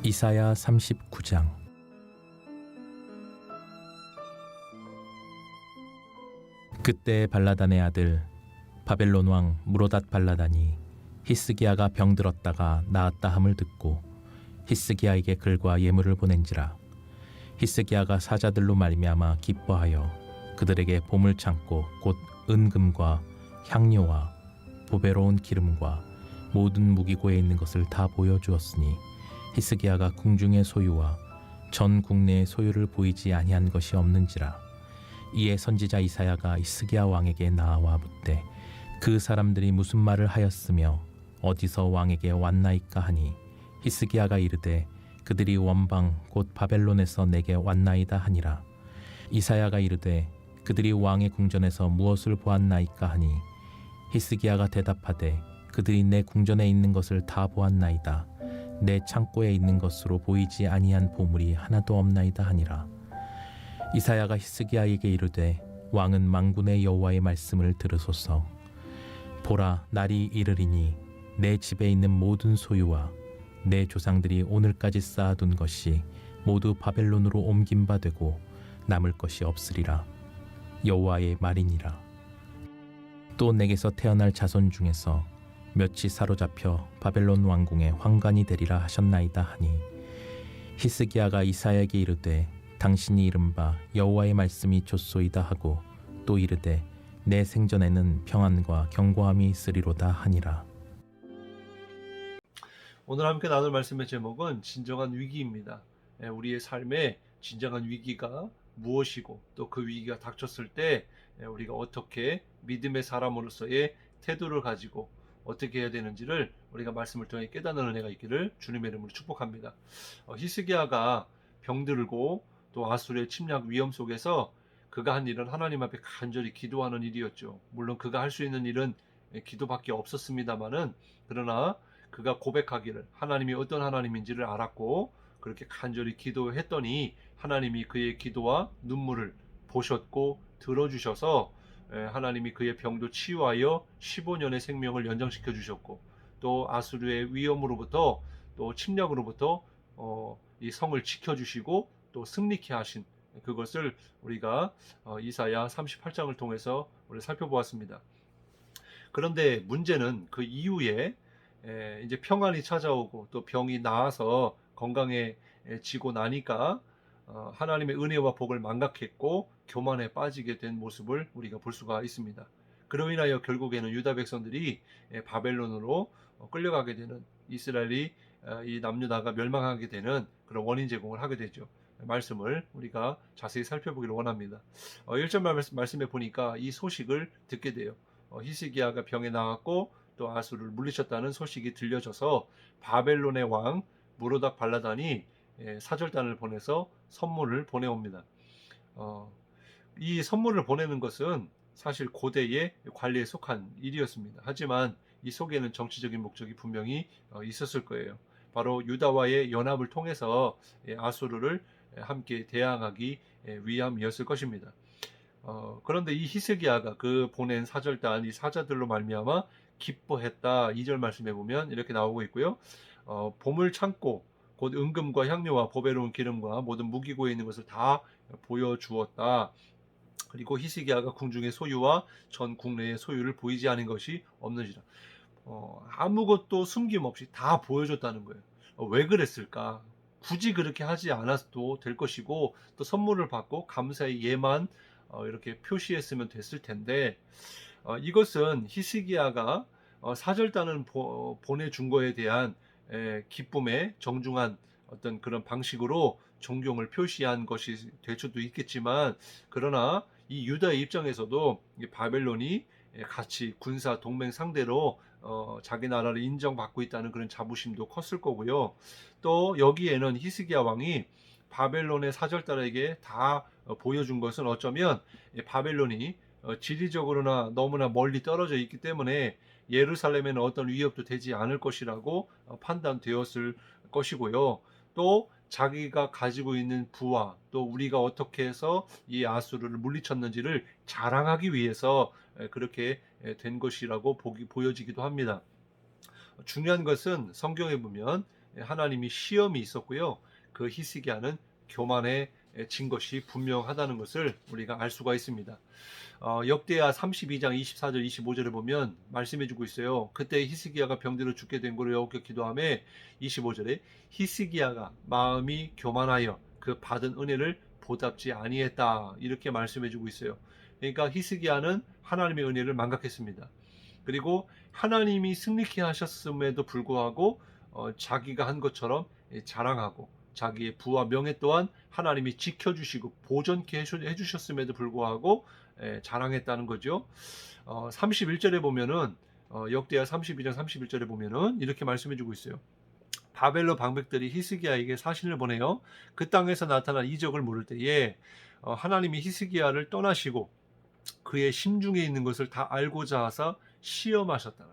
이사야 39장. 그때 발라단의 아들 바벨론 왕 무로닷 발라단이 히스기야가 병들었다가 나았다 함을 듣고 히스기야에게 글과 예물을 보낸지라. 히스기야가 사자들로 말미암아 기뻐하여 그들에게 보물창고 곧 은금과 향료와 보배로운 기름과 모든 무기고에 있는 것을 다 보여주었으니 히스기야가 궁중의 소유와 전 국내의 소유를 보이지 아니한 것이 없는지라. 이에 선지자 이사야가 히스기야 왕에게 나아와 묻되 그 사람들이 무슨 말을 하였으며 어디서 왕에게 왔나이까 하니 히스기야가 이르되 그들이 원방 곧 바벨론에서 내게 왔나이다 하니라. 이사야가 이르되 그들이 왕의 궁전에서 무엇을 보았나이까 하니 히스기야가 대답하되 그들이 내 궁전에 있는 것을 다 보았나이다. 내 창고에 있는 것으로 보이지 아니한 보물이 하나도 없나이다 하니라. 이사야가 히스기야에게 이르되 왕은 만군의 여호와의 말씀을 들으소서. 보라, 날이 이르리니 내 집에 있는 모든 소유와 내 조상들이 오늘까지 쌓아둔 것이 모두 바벨론으로 옮긴 바 되고 남을 것이 없으리라. 여호와의 말이니라. 또 내게서 태어날 자손 중에서 몇이 사로잡혀 바벨론 왕궁의 환관이 되리라 하셨나이다 하니 히스기야가 이사야에게 이르되 당신이 이른바 여호와의 말씀이 좋소이다 하고 또 이르되 내 생전에는 평안과 견고함이 있으리로다 하니라. 오늘 함께 나눌 말씀의 제목은 진정한 위기입니다. 우리의 삶에 진정한 위기가 무엇이고 또 그 위기가 닥쳤을 때 우리가 어떻게 믿음의 사람으로서의 태도를 가지고 어떻게 해야 되는지를 우리가 말씀을 통해 깨닫는 은혜가 있기를 주님의 이름으로 축복합니다. 히스기야가 병들고 또 아수르의 침략 위험 속에서 그가 한 일은 하나님 앞에 간절히 기도하는 일이었죠. 물론 그가 할 수 있는 일은 기도밖에 없었습니다마는 그러나 그가 고백하기를 하나님이 어떤 하나님인지를 알았고 그렇게 간절히 기도했더니 하나님이 그의 기도와 눈물을 보셨고 들어주셔서 하나님이 그의 병도 치유하여 15년의 생명을 연장시켜 주셨고 또 아수르의 위험으로부터 또 침략으로부터 이 성을 지켜주시고 또 승리케 하신 그것을 우리가 이사야 38장을 통해서 우리 살펴보았습니다. 그런데 문제는 그 이후에 이제 평안이 찾아오고 또 병이 나아서 건강해지고 나니까 하나님의 은혜와 복을 망각했고 교만에 빠지게 된 모습을 우리가 볼 수가 있습니다. 그로 인하여 결국에는 유다 백성들이 바벨론으로 끌려가게 되는 이스라엘이 이 남유다가 멸망하게 되는 그런 원인 제공을 하게 되죠. 말씀을 우리가 자세히 살펴보기를 원합니다. 1절 말씀에 보니까 이 소식을 듣게 돼요. 히스기야가 병에 나았고 또 아수르를 물리쳤다는 소식이 들려져서 바벨론의 왕 무로닥 발라단이 사절단을 보내서 선물을 보내옵니다. 이 선물을 보내는 것은 사실 고대의 관리에 속한 일이었습니다. 하지만 이 속에는 정치적인 목적이 분명히 있었을 거예요. 바로 유다와의 연합을 통해서 아수르를 함께 대항하기 위함이었을 것입니다. 그런데 이 히스기야가 그 보낸 사절단 이 사자들로 말미암아 기뻐했다. 2절 말씀에 보면 이렇게 나오고 있고요. 보물 창고 곧 은금과 향료와 보배로운 기름과 모든 무기고에 있는 것을 다 보여주었다. 그리고 히스기야가 궁중의 소유와 전 국내의 소유를 보이지 않은 것이 없는지라. 아무것도 숨김없이 다 보여줬다는 거예요. 왜 그랬을까? 굳이 그렇게 하지 않아도 될 것이고 또 선물을 받고 감사의 예만 이렇게 표시했으면 됐을 텐데 이것은 히스기야가 사절단을 보내준 거에 대한 기쁨의 정중한 어떤 그런 방식으로 존경을 표시한 것이 될 수도 있겠지만 그러나 이 유다의 입장에서도 바벨론이 같이 군사 동맹 상대로 자기 나라를 인정받고 있다는 그런 자부심도 컸을 거고요. 또 여기에는 히스기야 왕이 바벨론의 사절단에게 다 보여준 것은 어쩌면 바벨론이 지리적으로나 너무나 멀리 떨어져 있기 때문에 예루살렘에는 어떤 위협도 되지 않을 것이라고 판단되었을 것이고요. 또 자기가 가지고 있는 부와 또 우리가 어떻게 해서 이 아수르를 물리쳤는지를 자랑하기 위해서 그렇게 된 것이라고 보여지기도 합니다. 중요한 것은 성경에 보면 하나님이 시험이 있었고요. 그 히스기야는 교만해진 것이 분명하다는 것을 우리가 알 수가 있습니다. 역대하 32장 24절 25절에 보면 말씀해주고 있어요. 그때 히스기야가 병들어 죽게 된 거로 여호와께 기도하며 25절에 히스기야가 마음이 교만하여 그 받은 은혜를 보답지 아니했다, 이렇게 말씀해주고 있어요. 그러니까 히스기야는 하나님의 은혜를 망각했습니다. 그리고 하나님이 승리케 하셨음에도 불구하고 자기가 한 것처럼 자랑하고, 자기의 부와 명예 또한 하나님이 지켜주시고 보존케 해주셨음에도 불구하고 자랑했다는 거죠. 31절에 보면은 역대하 32장 31절에 보면은 이렇게 말씀해주고 있어요. 바벨론 방백들이 히스기야에게 사신을 보내요. 그 땅에서 나타난 이적을 물을 때에 하나님이 히스기야를 떠나시고 그의 심중에 있는 것을 다 알고자 하사 시험하셨다.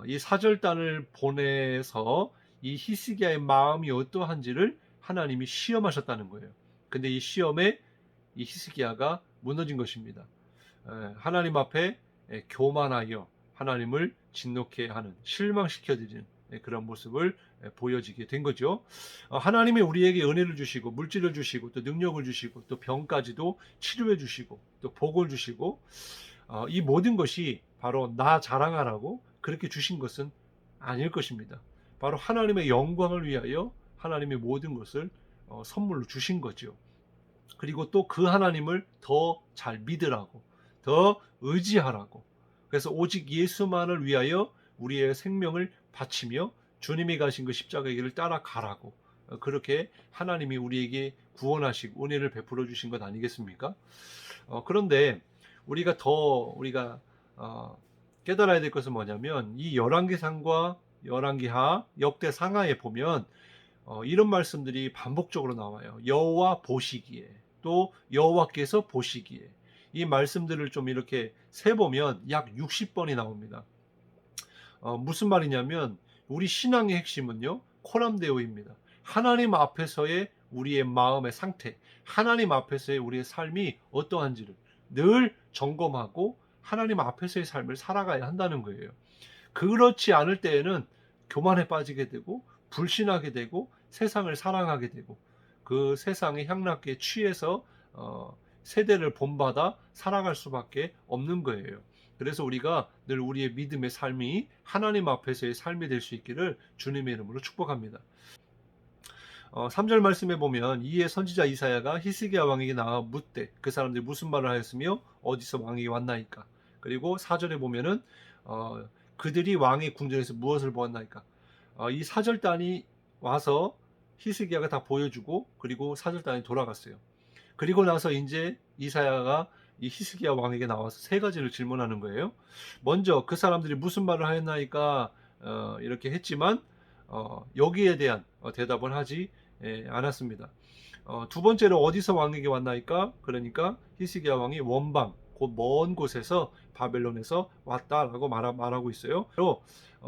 이 사절단을 보내서 이 히스기야의 마음이 어떠한지를 하나님이 시험하셨다는 거예요. 근데 이 시험에 이 히스기야가 무너진 것입니다. 하나님 앞에 교만하여 하나님을 진노케 하는, 실망시켜드리는 그런 모습을 보여지게 된 거죠. 하나님이 우리에게 은혜를 주시고 물질을 주시고 또 능력을 주시고 또 병까지도 치료해 주시고 또 복을 주시고, 이 모든 것이 바로 나 자랑하라고 그렇게 주신 것은 아닐 것입니다. 바로 하나님의 영광을 위하여 하나님의 모든 것을 선물로 주신 거죠. 그리고 또 그 하나님을 더 잘 믿으라고, 더 의지하라고, 그래서 오직 예수만을 위하여 우리의 생명을 바치며 주님이 가신 그 십자가의 길을 따라가라고, 그렇게 하나님이 우리에게 구원하시고 은혜를 베풀어 주신 것 아니겠습니까? 그런데 우리가 깨달아야 될 것은 뭐냐면, 이 열왕기상과 열왕기하, 역대상하에 보면 이런 말씀들이 반복적으로 나와요. 여호와 보시기에, 또 여호와께서 보시기에. 이 말씀들을 좀 이렇게 세보면 약 60번이 나옵니다. 무슨 말이냐면 우리 신앙의 핵심은요, 코람데오입니다. 하나님 앞에서의 우리의 마음의 상태, 하나님 앞에서의 우리의 삶이 어떠한지를 늘 점검하고 하나님 앞에서의 삶을 살아가야 한다는 거예요. 그렇지 않을 때에는 교만에 빠지게 되고 불신하게 되고 세상을 사랑하게 되고 그 세상의 향락에 취해서 세대를 본받아 살아갈 수밖에 없는 거예요. 그래서 우리가 늘 우리의 믿음의 삶이 하나님 앞에서의 삶이 될 수 있기를 주님의 이름으로 축복합니다. 3절 말씀에 보면 이에 선지자 이사야가 히스기야 왕에게 나와 묻되 그 사람들이 무슨 말을 하였으며 어디서 왕에게 왔나이까. 그리고 4절에 보면은 그들이 왕의 궁전에서 무엇을 보았나이까. 이 사절단이 와서 히스기야가 다 보여주고 그리고 사절단이 돌아갔어요. 그리고 나서 이제 이사야가 이 히스기야 왕에게 나와서 세 가지를 질문하는 거예요. 먼저 그 사람들이 무슨 말을 하였나이까 이렇게 했지만 여기에 대한 대답을 하지 않았습니다. 두 번째로 어디서 왕에게 왔나이까? 그러니까 히스기야 왕이 원방, 곧 먼 곳에서 바벨론에서 왔다라고 말하고 있어요. 또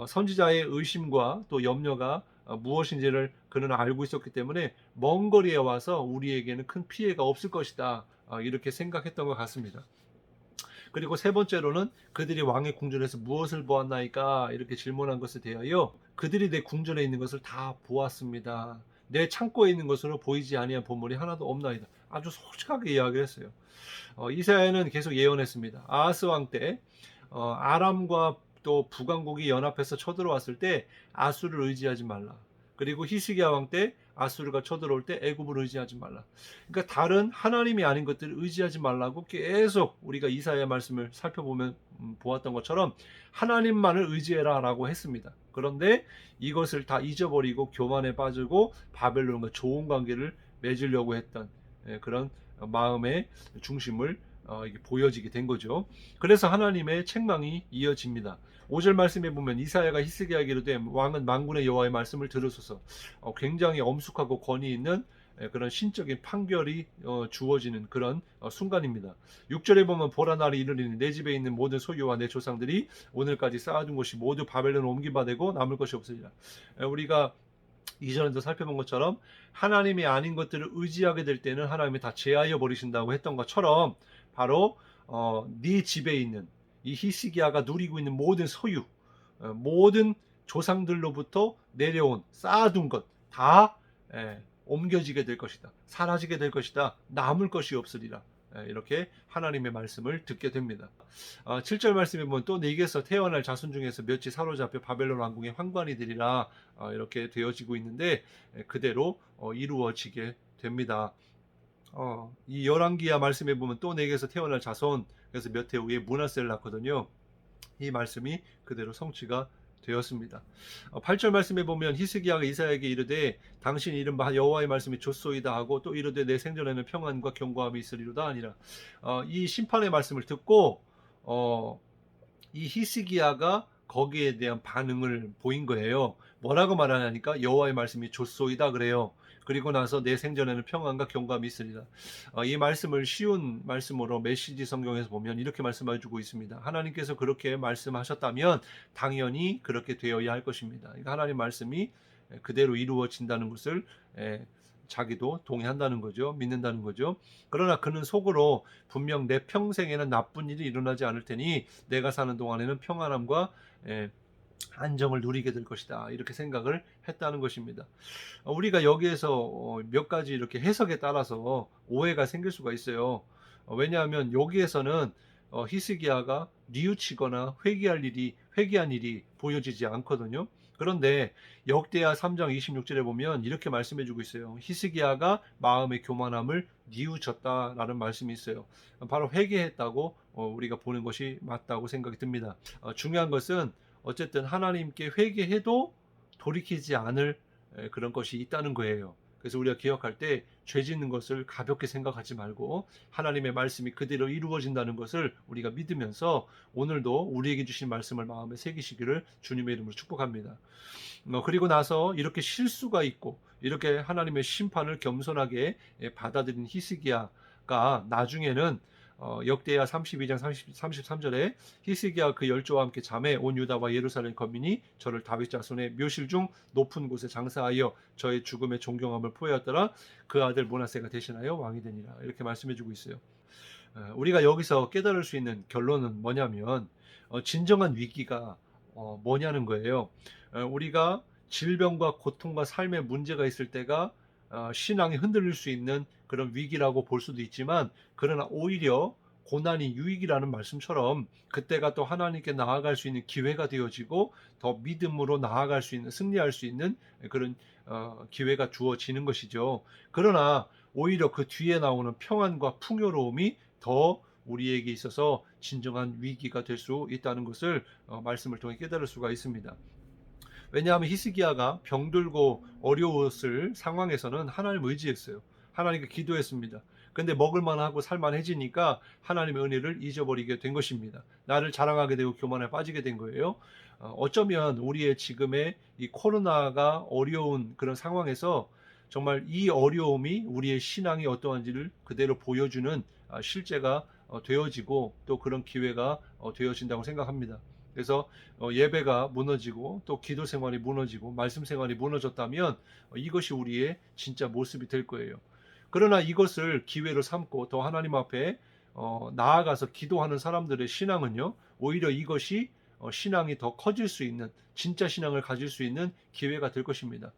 선지자의 의심과 또 염려가 무엇인지를 그는 알고 있었기 때문에 먼 거리에 와서 우리에게는 큰 피해가 없을 것이다, 이렇게 생각했던 것 같습니다. 그리고 세 번째로는 그들이 왕의 궁전에서 무엇을 보았나이까 이렇게 질문한 것에 대하여 그들이 내 궁전에 있는 것을 다 보았습니다. 내 창고에 있는 것으로 보이지 아니한 보물이 하나도 없나이다. 아주 솔직하게 이야기를 했어요. 이사야는 계속 예언했습니다. 아하스 왕 때 아람과 또 북왕국이 연합해서 쳐들어왔을 때 아수를 의지하지 말라. 그리고 히스기야 왕 때 아수르가 쳐들어올 때 애굽을 의지하지 말라. 그러니까 다른 하나님이 아닌 것들을 의지하지 말라고 계속 우리가 이사야 말씀을 살펴보면 보았던 것처럼 하나님만을 의지해라 라고 했습니다. 그런데 이것을 다 잊어버리고 교만에 빠지고 바벨론과 좋은 관계를 맺으려고 했던 그런 마음의 중심을 이게 보여지게 된 거죠. 그래서 하나님의 책망이 이어집니다. 5절 말씀에 보면 이사야가 히스기야에게 이르되 왕은 만군의 여호와의 말씀을 들으소서. 굉장히 엄숙하고 권위 있는 그런 신적인 판결이 주어지는 그런 순간입니다. 6절에 보면 보라 날이 이르리니 내 집에 있는 모든 소유와 내 조상들이 오늘까지 쌓아둔 것이 모두 바벨론으로 옮김받고 남을 것이 없으리라. 우리가 이전에도 살펴본 것처럼 하나님이 아닌 것들을 의지하게 될 때는 하나님이 다 제하여 버리신다고 했던 것처럼 바로 네 집에 있는 이 히스기야가 누리고 있는 모든 소유, 모든 조상들로부터 내려온 쌓아둔 것 다 옮겨지게 될 것이다. 사라지게 될 것이다. 남을 것이 없으리라. 이렇게 하나님의 말씀을 듣게 됩니다. 7절 말씀에 보면 또 네게서 태어날 자손 중에서 몇이 사로잡혀 바벨론 왕궁의 환관이 되리라. 이렇게 되어지고 있는데 그대로 이루어지게 됩니다. 이 열왕기야 말씀에 보면 또 네게서 태어날 자손, 그래서 몇 해 후에 므낫세를 낳거든요. 이 말씀이 그대로 성취가 되었습니다. 8절 말씀에 보면 히스기야가 이사야에게 이르되 당신 이름 여호와의 말씀이 좋소이다 하고 또 이르되 내 생전에는 평안과 견고함이 있으리로다 아니라. 이 심판의 말씀을 듣고 이 히스기야가 거기에 대한 반응을 보인 거예요. 뭐라고 말하냐니까 여호와의 말씀이 좋소이다 그래요. 그리고 나서 내 생전에는 평안과 견고함이 있으리라. 이 말씀을 쉬운 말씀으로 메시지 성경에서 보면 이렇게 말씀해주고 있습니다. 하나님께서 그렇게 말씀하셨다면 당연히 그렇게 되어야 할 것입니다. 그러니까 하나님 말씀이 그대로 이루어진다는 것을 자기도 동의한다는 거죠. 믿는다는 거죠. 그러나 그는 속으로 분명 내 평생에는 나쁜 일이 일어나지 않을 테니 내가 사는 동안에는 평안함과 안정을 누리게 될 것이다. 이렇게 생각을 했다는 것입니다. 우리가 여기에서 몇 가지 이렇게 해석에 따라서 오해가 생길 수가 있어요. 왜냐하면 여기에서는 히스기야가 뉘우치거나 회개한 일이 보여지지 않거든요. 그런데 역대하 3장 26절에 보면 이렇게 말씀해 주고 있어요. 히스기야가 마음의 교만함을 뉘우쳤다라는 말씀이 있어요. 바로 회개했다고 우리가 보는 것이 맞다고 생각이 듭니다. 중요한 것은 어쨌든 하나님께 회개해도 돌이키지 않을 그런 것이 있다는 거예요. 그래서 우리가 기억할 때 죄 짓는 것을 가볍게 생각하지 말고 하나님의 말씀이 그대로 이루어진다는 것을 우리가 믿으면서 오늘도 우리에게 주신 말씀을 마음에 새기시기를 주님의 이름으로 축복합니다. 그리고 나서 이렇게 실수가 있고 이렇게 하나님의 심판을 겸손하게 받아들인 히스기야가 나중에는 역대하 32장 33절에 히스기야 그 열조와 함께 잠에 온 유다와 예루살렘 거민이 저를 다윗 자손의 묘실 중 높은 곳에 장사하여 저의 죽음의 존경함을 포하였더라. 그 아들 므낫세가 대신하여 왕이 되니라. 이렇게 말씀해주고 있어요. 우리가 여기서 깨달을 수 있는 결론은 뭐냐면 진정한 위기가 뭐냐는 거예요. 우리가 질병과 고통과 삶의 문제가 있을 때가 신앙이 흔들릴 수 있는 그런 위기라고 볼 수도 있지만 그러나 오히려 고난이 유익이라는 말씀처럼 그때가 또 하나님께 나아갈 수 있는 기회가 되어지고 더 믿음으로 나아갈 수 있는 승리할 수 있는 그런 기회가 주어지는 것이죠. 그러나 오히려 그 뒤에 나오는 평안과 풍요로움이 더 우리에게 있어서 진정한 위기가 될 수 있다는 것을 말씀을 통해 깨달을 수가 있습니다. 왜냐하면 히스기야가 병들고 어려웠을 상황에서는 하나님을 의지했어요. 하나님께 기도했습니다. 근데 먹을만하고 살만해지니까 하나님의 은혜를 잊어버리게 된 것입니다. 나를 자랑하게 되고 교만에 빠지게 된 거예요. 어쩌면 우리의 지금의 이 코로나가 어려운 그런 상황에서 정말 이 어려움이 우리의 신앙이 어떠한지를 그대로 보여주는 실제가 되어지고 또 그런 기회가 되어진다고 생각합니다. 그래서 예배가 무너지고 또 기도 생활이 무너지고 말씀 생활이 무너졌다면 이것이 우리의 진짜 모습이 될 거예요. 그러나 이것을 기회로 삼고 더 하나님 앞에 나아가서 기도하는 사람들의 신앙은요, 오히려 이것이 신앙이 더 커질 수 있는, 진짜 신앙을 가질 수 있는 기회가 될 것입니다.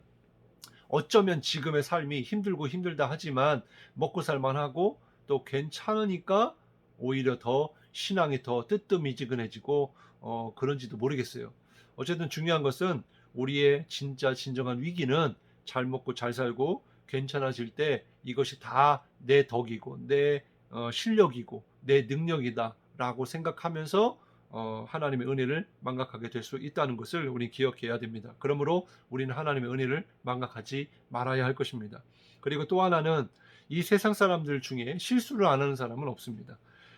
어쩌면 지금의 삶이 힘들고 힘들다 하지만 먹고 살만하고 또 괜찮으니까 오히려 더 신앙이 더 뜨뜻미지근해지고 그런지도 모르겠어요. 어쨌든 중요한 것은 우리의 진정한 위기는 잘 먹고 잘 살고 괜찮아질 때 이것이 다 내 덕이고 내 실력이고 내 능력이다 라고 생각하면서 하나님의 은혜를 망각하게 될 수 있다는 것을 우리 기억해야 됩니다. 그러므로 우리는 하나님의 은혜를 망각하지 말아야 할 것입니다. 그리고 또 하나는 이 세상 사람들 중에 실수를 안 하는 사람은 없습니다.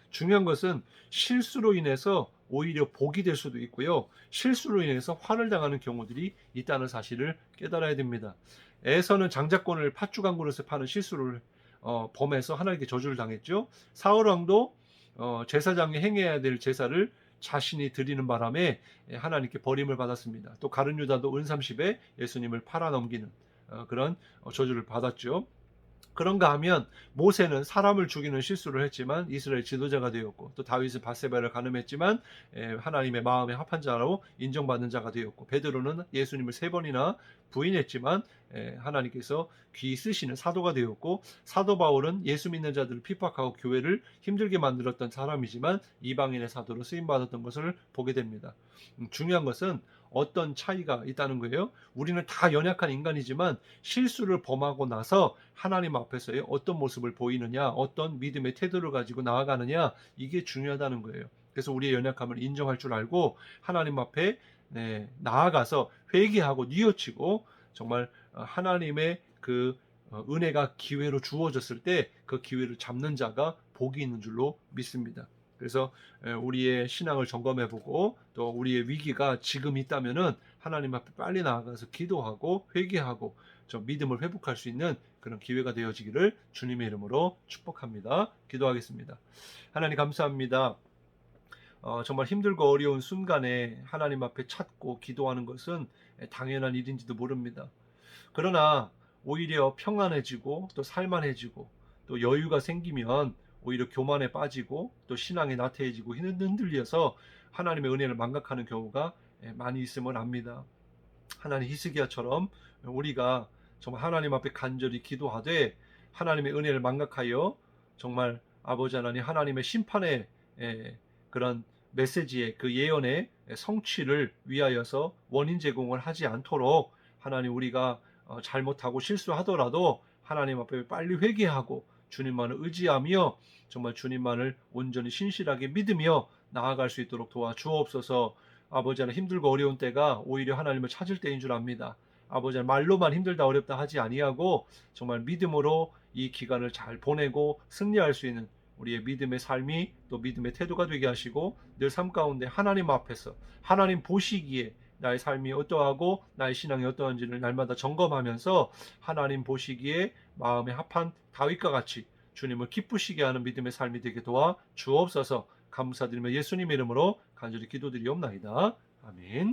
중요한 것은 실수로 인해서 오히려 복이 될 수도 있고요. 실수로 인해서 화를 당하는 경우들이 있다는 사실을 깨달아야 됩니다. 에서는 장자권을 팥죽 한 그릇에 파는 실수를 범해서 하나님께 저주를 당했죠. 사울 왕도 제사장이 행해야 될 제사를 자신이 드리는 바람에 하나님께 버림을 받았습니다. 또 가룟 유다도 은 30에 예수님을 팔아넘기는 그런 저주를 받았죠. 그런가 하면 모세는 사람을 죽이는 실수를 했지만 이스라엘 지도자가 되었고, 또 다윗은 밧세바를 간음했지만 하나님의 마음에 합한 자로 인정받는 자가 되었고, 베드로는 예수님을 3번이나 부인했지만 하나님께서 귀 쓰시는 사도가 되었고, 사도 바울은 예수 믿는 자들을 핍박하고 교회를 힘들게 만들었던 사람이지만 이방인의 사도로 쓰임 받았던 것을 보게 됩니다. 중요한 것은 어떤 차이가 있다는 거예요. 우리는 다 연약한 인간이지만 실수를 범하고 나서 하나님 앞에서의 어떤 모습을 보이느냐, 어떤 믿음의 태도를 가지고 나아가느냐, 이게 중요하다는 거예요. 그래서 우리의 연약함을 인정할 줄 알고 하나님 앞에 나아가서 회개하고 뉘어치고 정말 하나님의 그 은혜가 기회로 주어졌을 때 그 기회를 잡는 자가 복이 있는 줄로 믿습니다. 그래서 우리의 신앙을 점검해보고 또 우리의 위기가 지금 있다면은 하나님 앞에 빨리 나아가서 기도하고 회개하고 좀 믿음을 회복할 수 있는 그런 기회가 되어지기를 주님의 이름으로 축복합니다. 기도하겠습니다. 하나님 감사합니다. 정말 힘들고 어려운 순간에 하나님 앞에 찾고 기도하는 것은 당연한 일인지도 모릅니다. 그러나 오히려 평안해지고 또 살만해지고 또 여유가 생기면 오히려 교만에 빠지고 또 신앙에 나태해지고 흔들려서 하나님의 은혜를 망각하는 경우가 많이 있음을 압니다. 하나님 히스기야처럼 우리가 정말 하나님 앞에 간절히 기도하되 하나님의 은혜를 망각하여 정말 아버지 하나님 하나님의 심판의 그런 메시지의 그 예언의 성취를 위하여서 원인 제공을 하지 않도록 하나님 우리가 잘못하고 실수하더라도 하나님 앞에 빨리 회개하고 주님만을 의지하며 정말 주님만을 온전히 신실하게 믿으며 나아갈 수 있도록 도와주옵소서. 아버지 하나님 힘들고 어려운 때가 오히려 하나님을 찾을 때인 줄 압니다. 아버지 하나님 말로만 힘들다 어렵다 하지 아니하고 정말 믿음으로 이 기간을 잘 보내고 승리할 수 있는 우리의 믿음의 삶이 또 믿음의 태도가 되게 하시고 늘 삶 가운데 하나님 앞에서 하나님 보시기에 나의 삶이 어떠하고 나의 신앙이 어떠한지를 날마다 점검하면서 하나님 보시기에 마음에 합한 다윗과 같이 주님을 기쁘시게 하는 믿음의 삶이 되게 도와 주옵소서. 감사드리며 예수님의 이름으로 간절히 기도드리옵나이다. 아멘.